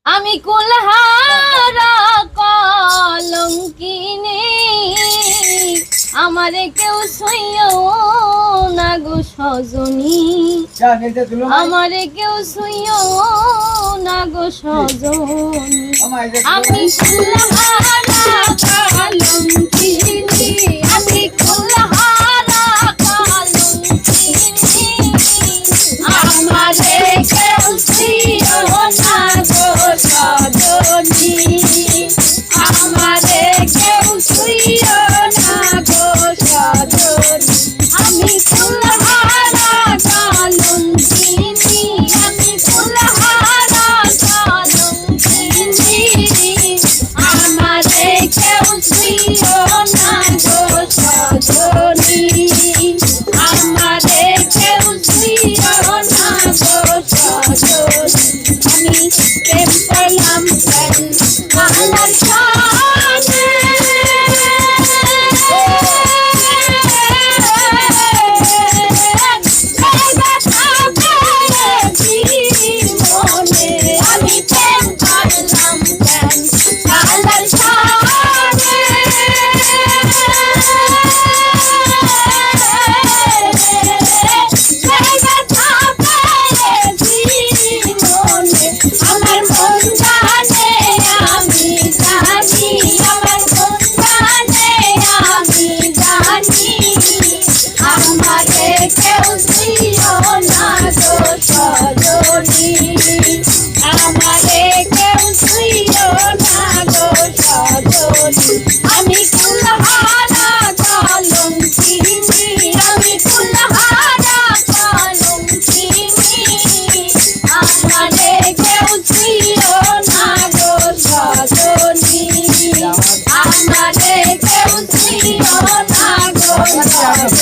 আমি কুলহারা কলঙ্কিনী আমারে কেউ সইও না গো সজনী আমারে কেউ সইও না গো সজনী আমি কুলহারা কলঙ্কিনী আমি কুলহারা কলঙ্কিনী আমারে কেউ সইও না গো সজনী আমারে কেউ সইও না গো সজনী আমি কুলহারা কলঙ্কিনী আমি কুলহারা কলঙ্কিনী আমারে কেউ সইও না গো সজনী আমারে কেউ সইও না গো সজনী আমি প্রেম করলাম আল্লাহর শানে আমি প্রেম করলাম আল্লাহর শানে আমার মন জানে আমি জানি আমার মন জানে আমি জানি আমারে কেউ সইও না গো সজনী আমারে কেউ সইও না গো সজনী আমি কুলহারা কলঙ্কিনী আমি কুলহারা কলঙ্কিনী আমারে কেউ সইও না গো সজনী আমারে কেউ সইও না গো সজনী